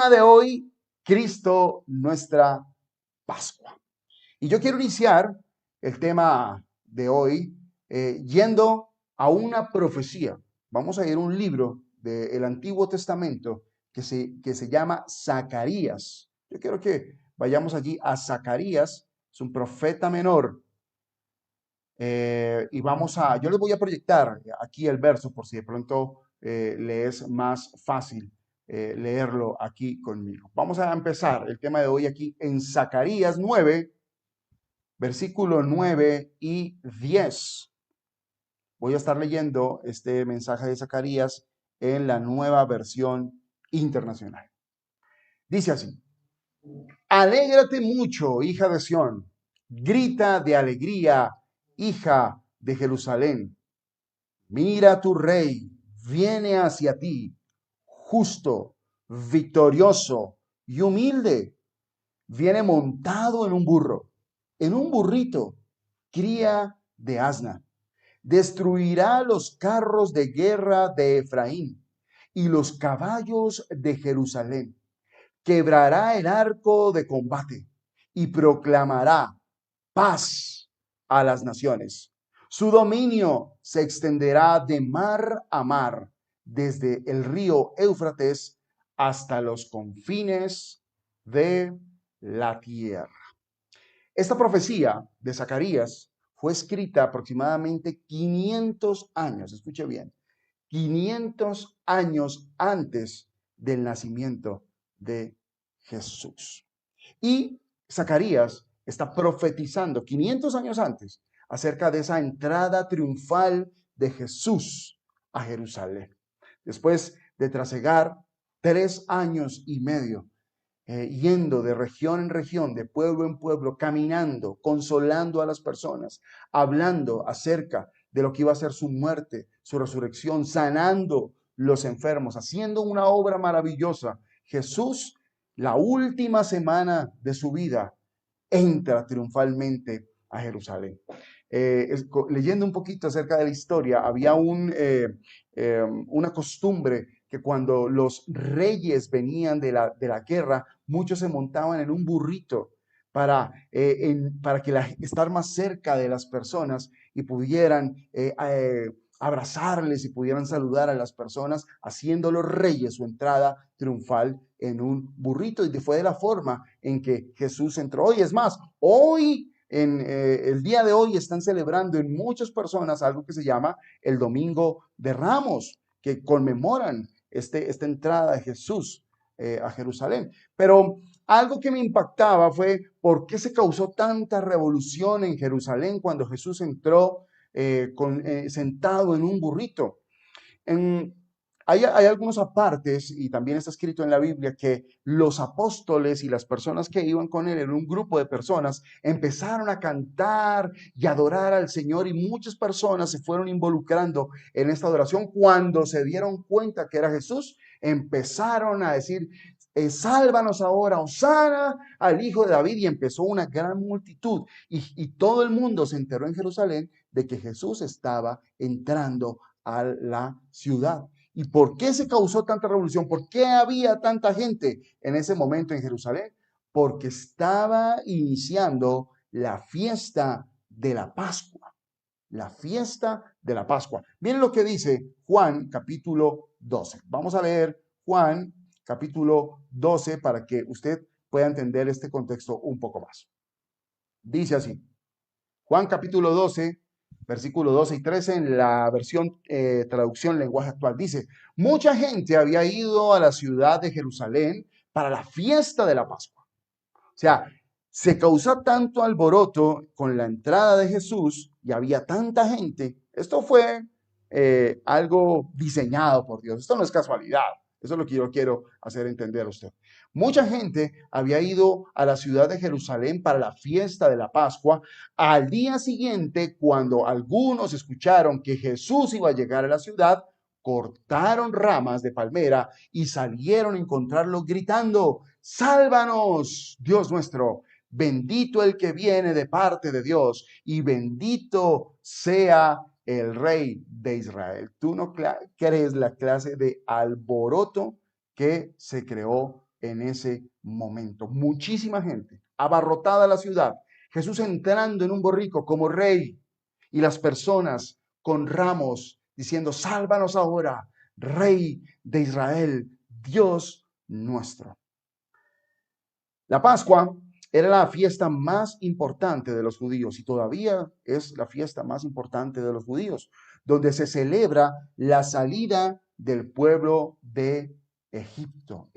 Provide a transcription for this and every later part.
tema de hoy, Cristo, nuestra Pascua. Y yo quiero iniciar el tema de hoy yendo a una profecía. Vamos a ir a un libro del Antiguo Testamento que se llama Zacarías. Yo quiero que vayamos allí a Zacarías, es un profeta menor. Yo les voy a proyectar aquí el verso por si de pronto le es más fácil leerlo aquí conmigo. Vamos a empezar el tema de hoy aquí en Zacarías 9, versículo 9 y 10. Voy a estar leyendo este mensaje de Zacarías en la nueva versión internacional. Dice así: Alégrate mucho, hija de Sión, grita de alegría, hija de Jerusalén. Mira, tu rey viene hacia ti, justo, victorioso y humilde. Viene montado en un burrito, cría de asna. Destruirá los carros de guerra de Efraín y los caballos de Jerusalén. Quebrará el arco de combate y proclamará paz a las naciones. Su dominio se extenderá de mar a mar, desde el río Éufrates hasta los confines de la tierra. Esta profecía de Zacarías fue escrita aproximadamente 500 años, escuche bien, 500 años antes del nacimiento de Jesús. Y Zacarías está profetizando 500 años antes acerca de esa entrada triunfal de Jesús a Jerusalén. Después de trasegar 3 años y medio yendo de región en región, de pueblo en pueblo, caminando, consolando a las personas, hablando acerca de lo que iba a ser su muerte, su resurrección, sanando los enfermos, haciendo una obra maravillosa. Jesús, la última semana de su vida, entra triunfalmente a Jerusalén. Leyendo un poquito acerca de la historia, había una costumbre que cuando los reyes venían de la guerra, muchos se montaban en un burrito para estar más cerca de las personas y pudieran abrazarles y pudieran saludar a las personas, haciendo los reyes su entrada triunfal en un burrito. Y fue de la forma en que Jesús entró. Hoy es más, el día de hoy están celebrando en muchas personas algo que se llama el Domingo de Ramos, que conmemoran esta entrada de Jesús a Jerusalén. Pero algo que me impactaba fue por qué se causó tanta revolución en Jerusalén cuando Jesús entró sentado en un burrito. En, hay algunos apartes, y también está escrito en la Biblia, que los apóstoles y las personas que iban con él, en un grupo de personas, empezaron a cantar y adorar al Señor, y muchas personas se fueron involucrando en esta adoración. Cuando se dieron cuenta que era Jesús, empezaron a decir: sálvanos ahora, hosana al Hijo de David. Y empezó una gran multitud, y todo el mundo se enteró en Jerusalén de que Jesús estaba entrando a la ciudad. ¿Y por qué se causó tanta revolución? ¿Por qué había tanta gente en ese momento en Jerusalén? Porque estaba iniciando la fiesta de la Pascua. La fiesta de la Pascua. Miren lo que dice Juan capítulo 12. Vamos a leer Juan capítulo 12 para que usted pueda entender este contexto un poco más. Dice así: Juan capítulo 12, versículo 12 y 13 en la versión traducción lenguaje actual. Dice: mucha gente había ido a la ciudad de Jerusalén para la fiesta de la Pascua. O sea, se causó tanto alboroto con la entrada de Jesús y había tanta gente. Esto fue algo diseñado por Dios. Esto no es casualidad. Eso es lo que yo quiero hacer entender a usted. Mucha gente había ido a la ciudad de Jerusalén para la fiesta de la Pascua. Al día siguiente, cuando algunos escucharon que Jesús iba a llegar a la ciudad, cortaron ramas de palmera y salieron a encontrarlo gritando: sálvanos, Dios nuestro, bendito el que viene de parte de Dios y bendito sea el Rey de Israel. ¿Tú no crees la clase de alboroto que se creó en ese momento. Muchísima gente, abarrotada la ciudad. Jesús entrando en un borrico como rey y las personas con ramos diciendo, sálvanos ahora, Rey de Israel, Dios nuestro. La Pascua era la fiesta más importante de los judíos y todavía es la fiesta más importante de los judíos, donde se celebra la salida del pueblo de Egipto.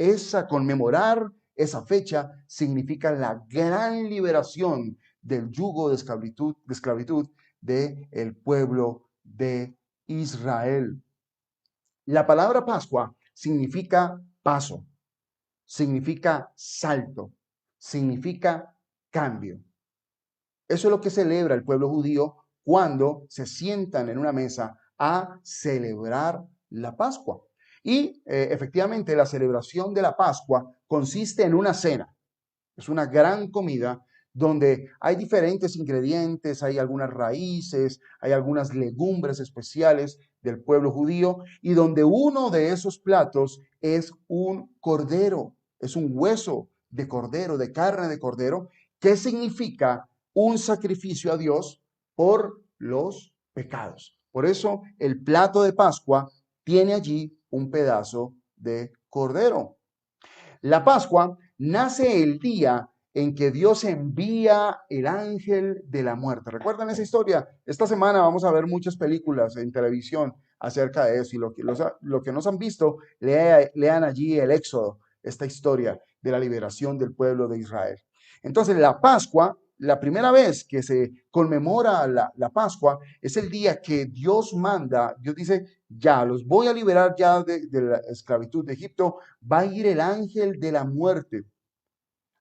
Conmemorar esa fecha significa la gran liberación del yugo de esclavitud del pueblo de Israel. La palabra Pascua significa paso, significa salto, significa cambio. Eso es lo que celebra el pueblo judío cuando se sientan en una mesa a celebrar la Pascua. Y efectivamente la celebración de la Pascua consiste en una cena. Es una gran comida donde hay diferentes ingredientes, hay algunas raíces, hay algunas legumbres especiales del pueblo judío y donde uno de esos platos es un cordero, es un hueso de cordero, de carne de cordero, que significa un sacrificio a Dios por los pecados. Por eso el plato de Pascua tiene allí un pedazo de cordero. La Pascua nace el día en que Dios envía el ángel de la muerte. ¿Recuerdan esa historia? Esta semana vamos a ver muchas películas en televisión acerca de eso y lo que nos han visto, lean allí el Éxodo, esta historia de la liberación del pueblo de Israel. Entonces la Pascua, la primera vez que se conmemora la Pascua, es el día que Dios manda, Dios dice, ya, los voy a liberar ya de la esclavitud de Egipto, va a ir el ángel de la muerte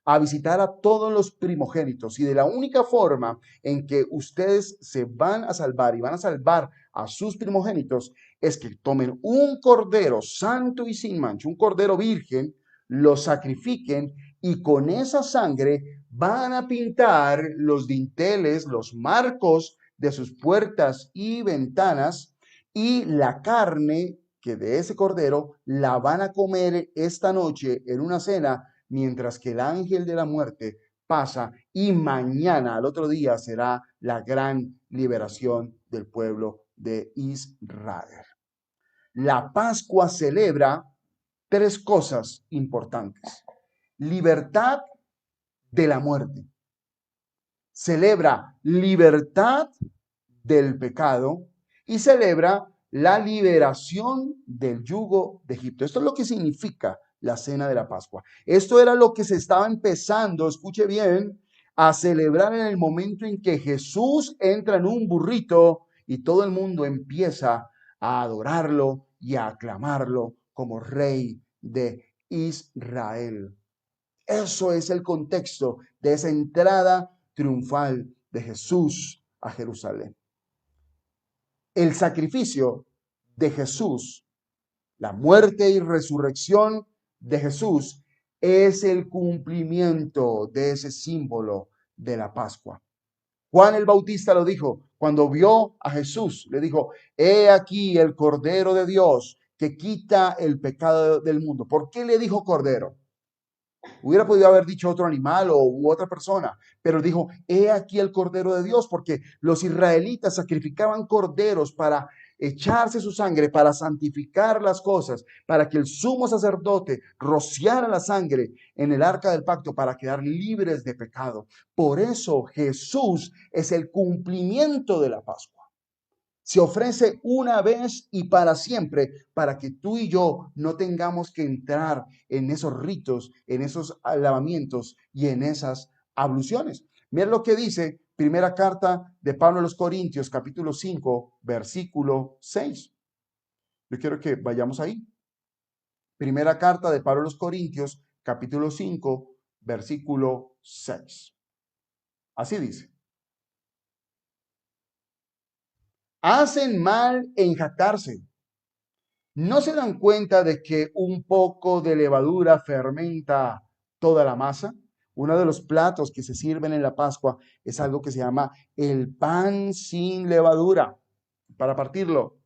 a visitar a todos los primogénitos y de la única forma en que ustedes se van a salvar y van a salvar a sus primogénitos es que tomen un cordero santo y sin mancha, un cordero virgen, lo sacrifiquen y con esa sangre van a pintar los dinteles, los marcos de sus puertas y ventanas y la carne que de ese cordero la van a comer esta noche en una cena mientras que el ángel de la muerte pasa y mañana, al otro día, será la gran liberación del pueblo de Israel. La Pascua celebra tres cosas importantes. Libertad de la muerte. Celebra libertad del pecado y celebra la liberación del yugo de Egipto. Esto es lo que significa la cena de la Pascua. Esto era lo que se estaba empezando, escuche bien, a celebrar en el momento en que Jesús entra en un burrito y todo el mundo empieza a adorarlo y a aclamarlo como rey de Israel. Eso es el contexto de esa entrada triunfal de Jesús a Jerusalén. El sacrificio de Jesús, la muerte y resurrección de Jesús es el cumplimiento de ese símbolo de la Pascua. Juan el Bautista lo dijo cuando vio a Jesús, le dijo, he aquí el Cordero de Dios que quita el pecado del mundo. ¿Por qué le dijo Cordero? Hubiera podido haber dicho otro animal u otra persona, pero dijo, he aquí el Cordero de Dios, porque los israelitas sacrificaban corderos para echarse su sangre, para santificar las cosas, para que el sumo sacerdote rociara la sangre en el arca del pacto para quedar libres de pecado. Por eso Jesús es el cumplimiento de la Pascua. Se ofrece una vez y para siempre para que tú y yo no tengamos que entrar en esos ritos, en esos lavamientos y en esas abluciones. Mira lo que dice primera carta de Pablo a los Corintios, capítulo 5, versículo 6. Yo quiero que vayamos ahí. Primera carta de Pablo a los Corintios, capítulo 5, versículo 6. Así dice. Hacen mal en jactarse. ¿No se dan cuenta de que un poco de levadura fermenta toda la masa? Uno de los platos que se sirven en la Pascua es algo que se llama el pan sin levadura, para partirlo.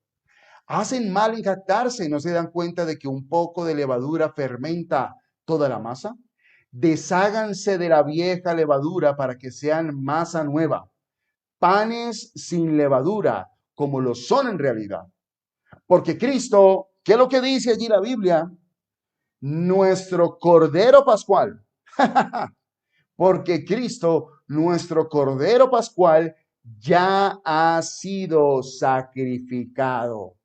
Hacen mal en jactarse, ¿no se dan cuenta de que un poco de levadura fermenta toda la masa. Desháganse de la vieja levadura para que sean masa nueva, panes sin levadura, como lo son en realidad. Porque Cristo, ¿qué es lo que dice allí la Biblia? Nuestro Cordero Pascual. Porque Cristo, nuestro Cordero Pascual, ya ha sido sacrificado.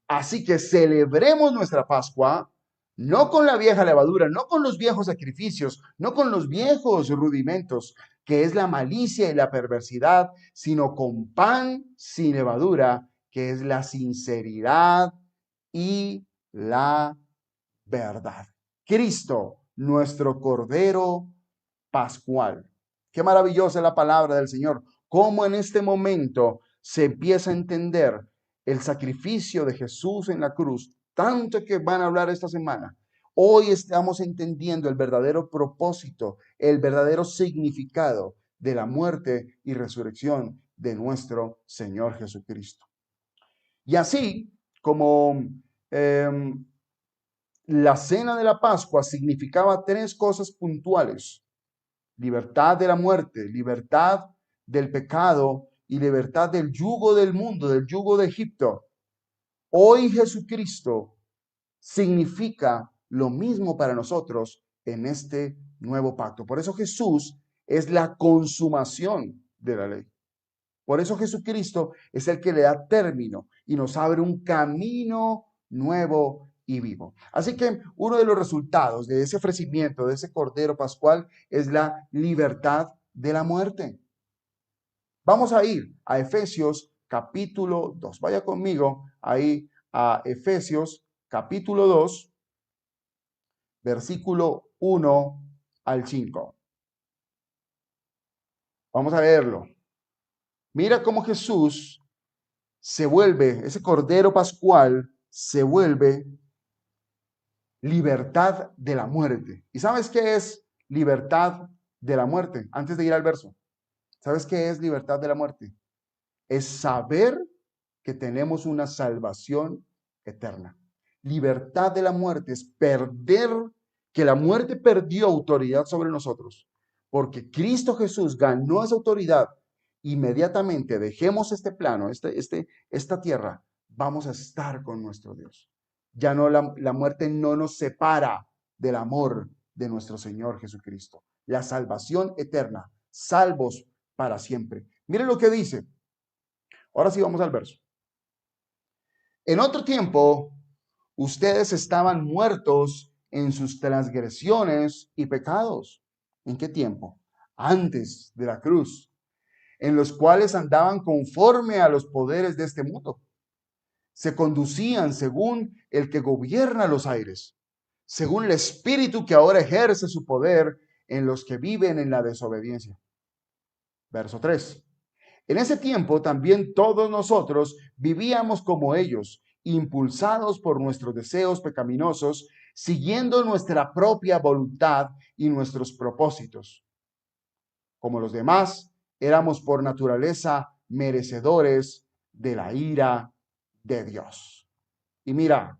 Así que celebremos nuestra Pascua, no con la vieja levadura, no con los viejos sacrificios, no con los viejos rudimentos, que es la malicia y la perversidad, sino con pan sin levadura, que es la sinceridad y la verdad. Cristo, nuestro Cordero Pascual. Qué maravillosa es la palabra del Señor. Cómo en este momento se empieza a entender el sacrificio de Jesús en la cruz, tanto que van a hablar esta semana. Hoy estamos entendiendo el verdadero propósito, el verdadero significado de la muerte y resurrección de nuestro Señor Jesucristo. Y así como la cena de la Pascua significaba tres cosas puntuales: libertad de la muerte, libertad del pecado y libertad del yugo del mundo, del yugo de Egipto. Hoy Jesucristo significa lo mismo para nosotros en este nuevo pacto. Por eso Jesús es la consumación de la ley. Por eso Jesucristo es el que le da término y nos abre un camino nuevo y vivo. Así que uno de los resultados de ese ofrecimiento, de ese Cordero Pascual, es la libertad de la muerte. Vamos a ir a Efesios capítulo 2. Vaya conmigo ahí a Efesios capítulo 2, versículo 1 al 5. Vamos a leerlo. Mira cómo Jesús se vuelve, ese Cordero Pascual se vuelve libertad de la muerte. ¿Y sabes qué es libertad de la muerte? Antes de ir al verso, ¿sabes qué es libertad de la muerte? Es saber que tenemos una salvación eterna. Libertad de la muerte es perder, que la muerte perdió autoridad sobre nosotros, porque Cristo Jesús ganó esa autoridad. Inmediatamente dejemos este plano, esta tierra, vamos a estar con nuestro Dios. Ya no, la muerte no nos separa del amor de nuestro Señor Jesucristo. La salvación eterna, salvos para siempre. Miren lo que dice. Ahora sí vamos al verso. En otro tiempo, ustedes estaban muertos en sus transgresiones y pecados. ¿En qué tiempo? Antes de la cruz, en los cuales andaban conforme a los poderes de este mundo. Se conducían según el que gobierna los aires, según el espíritu que ahora ejerce su poder en los que viven en la desobediencia. Verso 3. En ese tiempo también todos nosotros vivíamos como ellos, impulsados por nuestros deseos pecaminosos, siguiendo nuestra propia voluntad y nuestros propósitos. Como los demás, éramos por naturaleza merecedores de la ira de Dios. Y mira,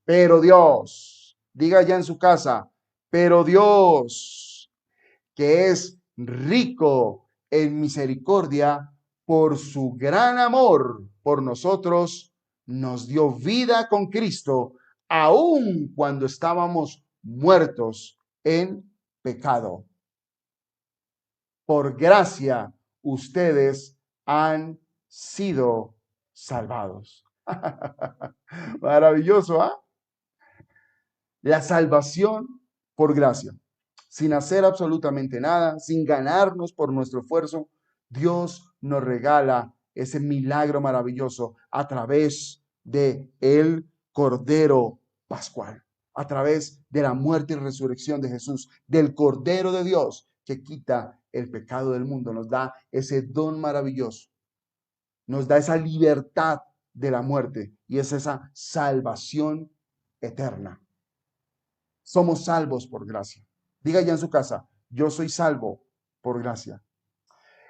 pero Dios, diga ya en su casa, pero Dios, que es rico en misericordia, por su gran amor por nosotros, nos dio vida con Cristo, aun cuando estábamos muertos en pecado. Por gracia, ustedes han sido salvados. Maravilloso, ¿ah? La salvación por gracia, sin hacer absolutamente nada, sin ganarnos por nuestro esfuerzo. Dios nos regala ese milagro maravilloso a través de el Cordero Pascual, a través de la muerte y resurrección de Jesús, del Cordero de Dios que quita el pecado del mundo. Nos da ese don maravilloso, nos da esa libertad de la muerte y es esa salvación eterna. Somos salvos por gracia. Diga ya en su casa, yo soy salvo por gracia.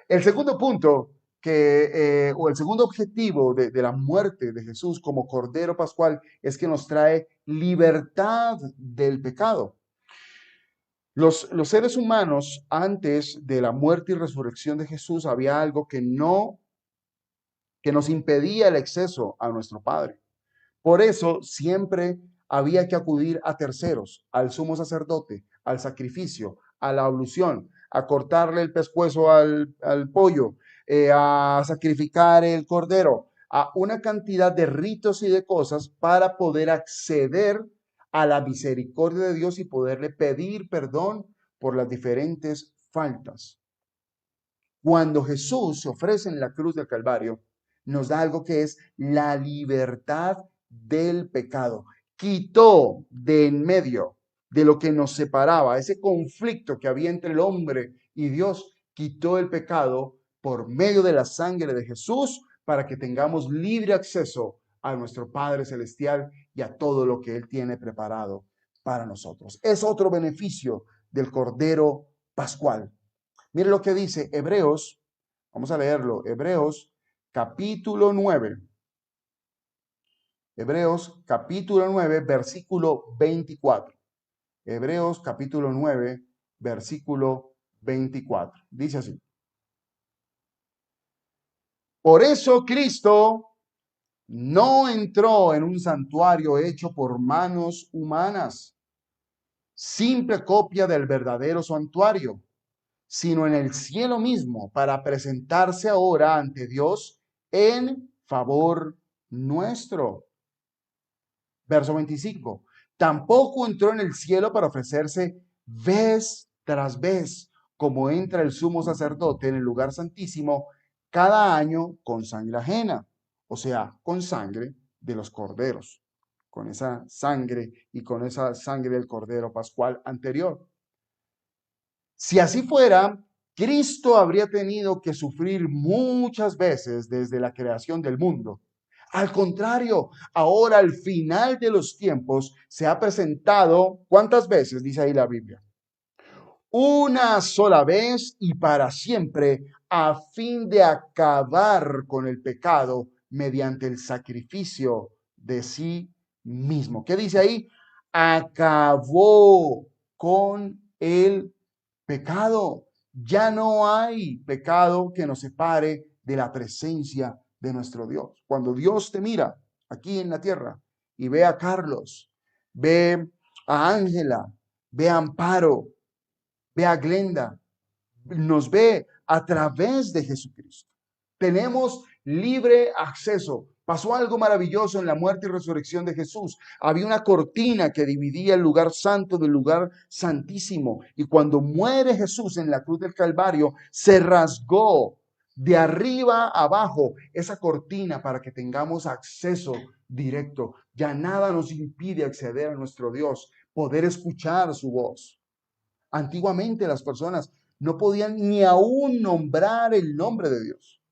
El segundo punto o el segundo objetivo de la muerte de Jesús como Cordero Pascual es que nos trae libertad del pecado. Los seres humanos, antes de la muerte y resurrección de Jesús, había algo que nos impedía el acceso a nuestro Padre. Por eso siempre había que acudir a terceros, al sumo sacerdote, al sacrificio, a la ablución, a cortarle el pescuezo al pollo, a sacrificar el cordero, a una cantidad de ritos y de cosas para poder acceder a la misericordia de Dios y poderle pedir perdón por las diferentes faltas. Cuando Jesús se ofrece en la cruz del Calvario, nos da algo que es la libertad del pecado. Quitó de en medio de lo que nos separaba, ese conflicto que había entre el hombre y Dios, quitó el pecado por medio de la sangre de Jesús para que tengamos libre acceso a nuestro Padre Celestial y a todo lo que Él tiene preparado para nosotros. Es otro beneficio del Cordero Pascual. Mire lo que dice Hebreos, vamos a leerlo, Hebreos capítulo 9. Hebreos capítulo 9, versículo 24. Hebreos capítulo 9, versículo 24. Dice así. Por eso Cristo no entró en un santuario hecho por manos humanas, simple copia del verdadero santuario, sino en el cielo mismo, para presentarse ahora ante Dios en favor nuestro. Verso 25. Tampoco entró en el cielo para ofrecerse vez tras vez, como entra el sumo sacerdote en el lugar santísimo cada año con sangre ajena, o sea, con sangre de los corderos, con esa sangre y con esa sangre del cordero pascual anterior. Si así fuera, Cristo habría tenido que sufrir muchas veces desde la creación del mundo. Al contrario, ahora al final de los tiempos se ha presentado, ¿cuántas veces dice ahí la Biblia? Una sola vez y para siempre, a fin de acabar con el pecado mediante el sacrificio de sí mismo. ¿Qué dice ahí? Acabó con el pecado. Ya no hay pecado que nos separe de la presencia de nuestro Dios. Cuando Dios te mira aquí en la tierra y ve a Carlos, ve a Ángela, ve a Amparo, ve a Glenda, nos ve a través de Jesucristo. Tenemos libre acceso. Pasó algo maravilloso en la muerte y resurrección de Jesús. Había una cortina que dividía el lugar santo del lugar santísimo. Y cuando muere Jesús en la cruz del Calvario, se rasgó de arriba a abajo esa cortina para que tengamos acceso directo. Ya nada nos impide acceder a nuestro Dios, poder escuchar su voz. Antiguamente las personas no podían ni aún nombrar el nombre de Dios.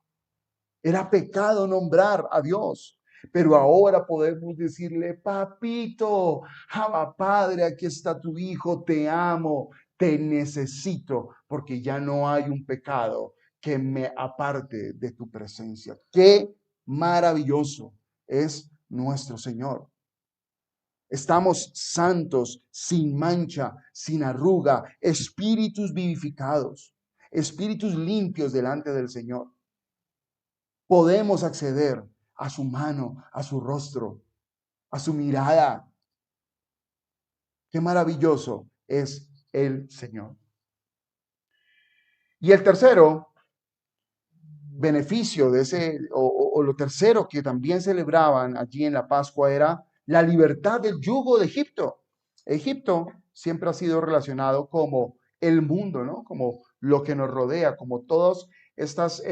Era pecado nombrar a Dios. Pero ahora podemos decirle, papito, Abba Padre, aquí está tu hijo, te amo, te necesito, porque ya no hay un pecado que me aparte de tu presencia. Qué maravilloso es nuestro Señor. Estamos santos, sin mancha, sin arruga, espíritus vivificados, espíritus limpios delante del Señor. Podemos acceder a su mano, a su rostro, a su mirada. Qué maravilloso es el Señor. Y el tercero beneficio de ese, o lo tercero que también celebraban allí en la Pascua era la libertad del yugo de Egipto. Egipto siempre ha sido relacionado como el mundo, ¿no? Como lo que nos rodea, como todas estas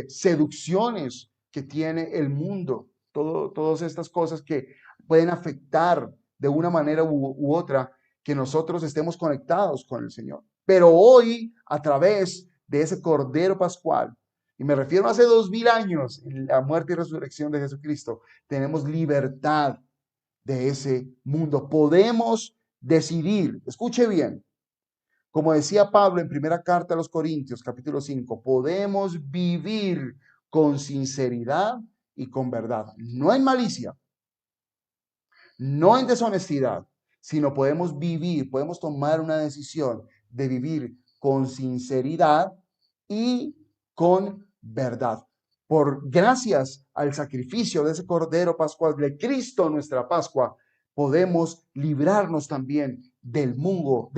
seducciones que tiene el mundo, todas estas cosas que pueden afectar de una manera u otra que nosotros estemos conectados con el Señor. Pero hoy, a través de ese Cordero Pascual, y me refiero a hace 2000 años, en la muerte y resurrección de Jesucristo, tenemos libertad de ese mundo. Podemos decidir, escuche bien, como decía Pablo en primera carta a los Corintios, capítulo 5, podemos vivir con sinceridad y con verdad. No en malicia, no en deshonestidad, sino podemos vivir, podemos tomar una decisión de vivir con sinceridad y con verdad. Por gracias al sacrificio de ese Cordero Pascual, de Cristo nuestra Pascua, podemos librarnos también del mundo,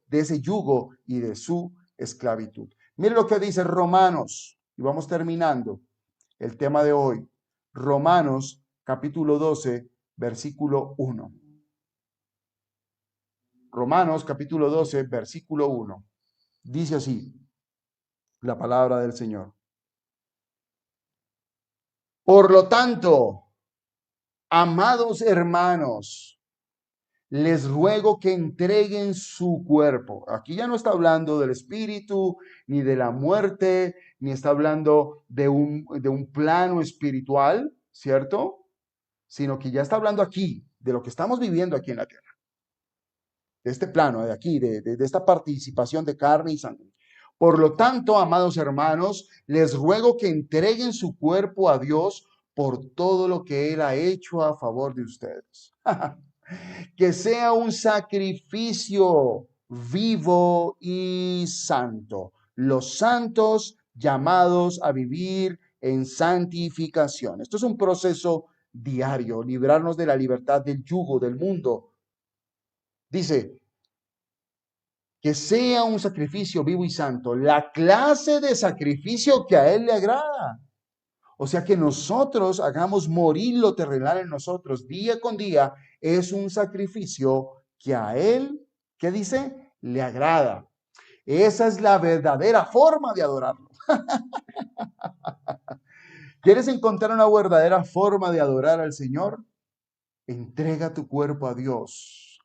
de ese yugo y de su esclavitud. Mire lo que dice Romanos, y vamos terminando el tema de hoy. Romanos capítulo 12, versículo 1. Romanos capítulo 12, versículo 1. Dice así la palabra del Señor. Por lo tanto, amados hermanos, les ruego que entreguen su cuerpo. Aquí ya no está hablando del espíritu, ni de la muerte, ni está hablando de un plano espiritual, ¿cierto? Sino que ya está hablando aquí, de lo que estamos viviendo aquí en la tierra. De este plano, de aquí, de esta participación de carne y sangre. Por lo tanto, amados hermanos, les ruego que entreguen su cuerpo a Dios por todo lo que Él ha hecho a favor de ustedes. Que sea un sacrificio vivo y santo. Los santos llamados a vivir en santificación. Esto es un proceso diario, librarnos de la libertad del yugo del mundo. Dice, que sea un sacrificio vivo y santo, la clase de sacrificio que a Él le agrada. O sea, que nosotros hagamos morir lo terrenal en nosotros día con día es un sacrificio que a Él, ¿qué dice? Le agrada. Esa es la verdadera forma de adorarlo. ¿Quieres encontrar una verdadera forma de adorar al Señor? Entrega tu cuerpo a Dios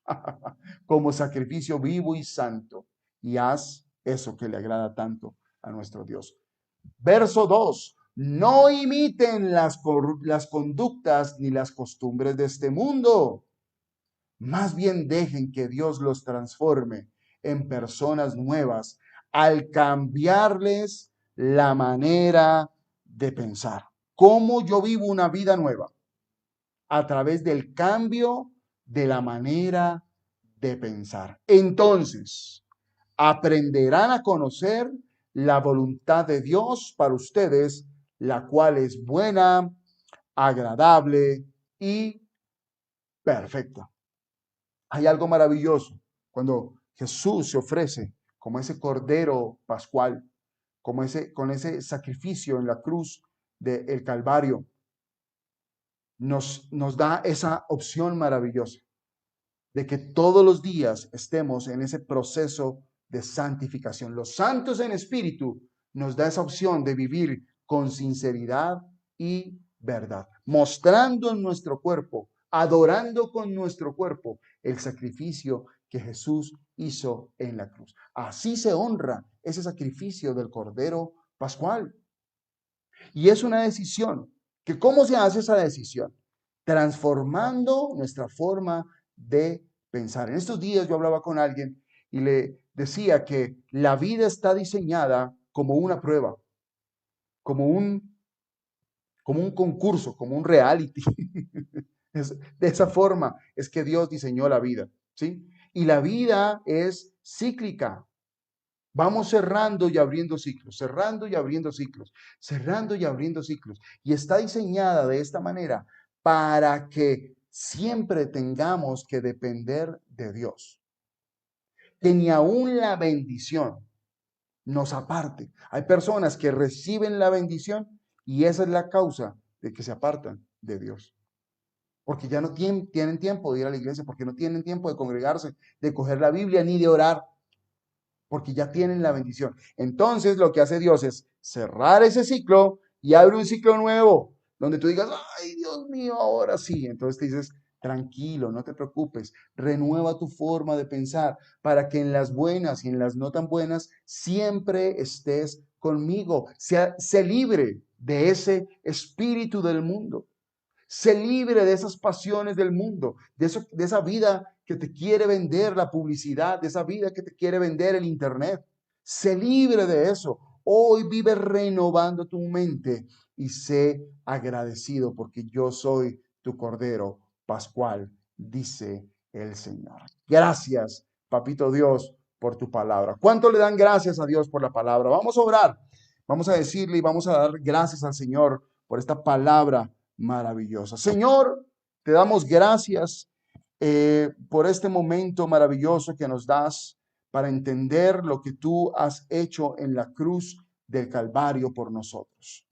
como sacrificio vivo y santo y haz eso que le agrada tanto a nuestro Dios. Verso 2. No imiten las conductas ni las costumbres de este mundo. Más bien dejen que Dios los transforme en personas nuevas al cambiarles la manera de pensar. ¿Cómo yo vivo una vida nueva? A través del cambio de la manera de pensar. Entonces, aprenderán a conocer la voluntad de Dios para ustedes, la cual es buena, agradable y perfecta. Hay algo maravilloso cuando Jesús se ofrece como ese cordero pascual, con ese sacrificio en la cruz del Calvario. Nos da esa opción maravillosa de que todos los días estemos en ese proceso de santificación. Los santos en espíritu nos da esa opción de vivir con sinceridad y verdad, mostrando en nuestro cuerpo, adorando con nuestro cuerpo el sacrificio que Jesús hizo en la cruz. Así se honra ese sacrificio del Cordero Pascual. Y es una decisión, que ¿cómo se hace esa decisión? Transformando nuestra forma de pensar. En estos días yo hablaba con alguien y le decía que la vida está diseñada como una prueba, como un concurso, como un reality. De esa forma es que Dios diseñó la vida, ¿sí? Y la vida es cíclica. Vamos cerrando y abriendo ciclos, cerrando y abriendo ciclos, cerrando y abriendo ciclos. Y está diseñada de esta manera para que siempre tengamos que depender de Dios. Que ni aún la bendición nos aparte. Hay personas que reciben la bendición y esa es la causa de que se apartan de Dios. Porque ya no tienen tiempo de ir a la iglesia, porque no tienen tiempo de congregarse, de coger la Biblia ni de orar, porque ya tienen la bendición. Entonces lo que hace Dios es cerrar ese ciclo y abre un ciclo nuevo, donde tú digas, ay Dios mío, ahora sí. Entonces te dices, tranquilo, no te preocupes, renueva tu forma de pensar para que en las buenas y en las no tan buenas siempre estés conmigo. Sé libre de ese espíritu del mundo. Sé libre de esas pasiones del mundo, de esa vida que te quiere vender la publicidad, de esa vida que te quiere vender el internet. Sé libre de eso. Hoy vive renovando tu mente y sé agradecido porque yo soy tu Cordero Pascual, dice el Señor. Gracias, Papito Dios, por tu palabra. ¿Cuánto le dan gracias a Dios por la palabra? Vamos a orar, vamos a decirle y vamos a dar gracias al Señor por esta palabra maravillosa. Señor, te damos gracias por este momento maravilloso que nos das para entender lo que tú has hecho en la cruz del Calvario por nosotros.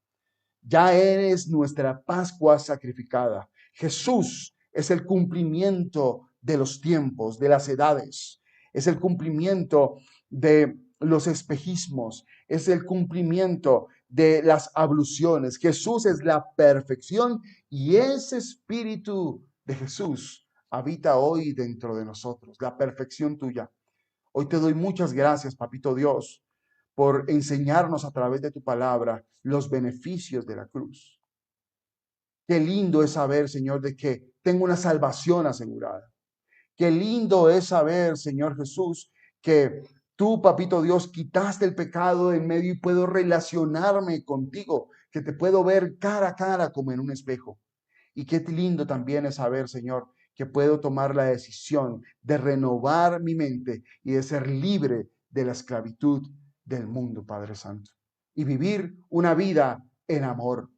Ya eres nuestra Pascua sacrificada. Jesús es el cumplimiento de los tiempos, de las edades. Es el cumplimiento de los espejismos. Es el cumplimiento de las abluciones. Jesús es la perfección y ese Espíritu de Jesús habita hoy dentro de nosotros, la perfección tuya. Hoy te doy muchas gracias, Papito Dios, por enseñarnos a través de tu palabra los beneficios de la cruz. Qué lindo es saber, Señor, de que tengo una salvación asegurada. Qué lindo es saber, Señor Jesús, que tú, Papito Dios, quitaste el pecado en medio y puedo relacionarme contigo, que te puedo ver cara a cara como en un espejo. Y qué lindo también es saber, Señor, que puedo tomar la decisión de renovar mi mente y de ser libre de la esclavitud del mundo, Padre Santo. Y vivir una vida en amor.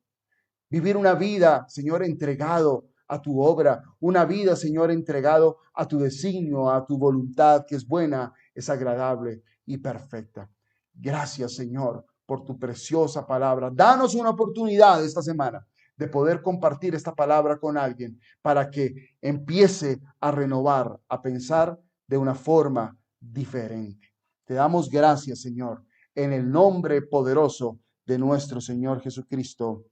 Vivir una vida, Señor, entregado a tu obra. Una vida, Señor, entregado a tu designio, a tu voluntad, que es buena, es agradable y perfecta. Gracias, Señor, por tu preciosa palabra. Danos una oportunidad esta semana de poder compartir esta palabra con alguien para que empiece a renovar, a pensar de una forma diferente. Te damos gracias, Señor, en el nombre poderoso de nuestro Señor Jesucristo.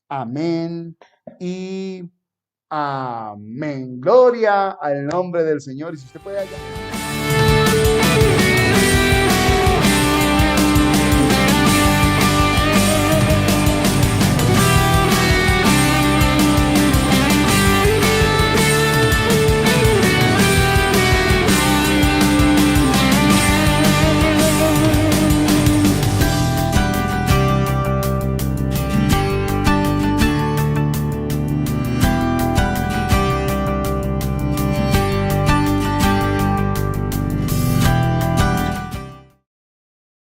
Amén y amén. Gloria al nombre del Señor. Y si usted puede allá.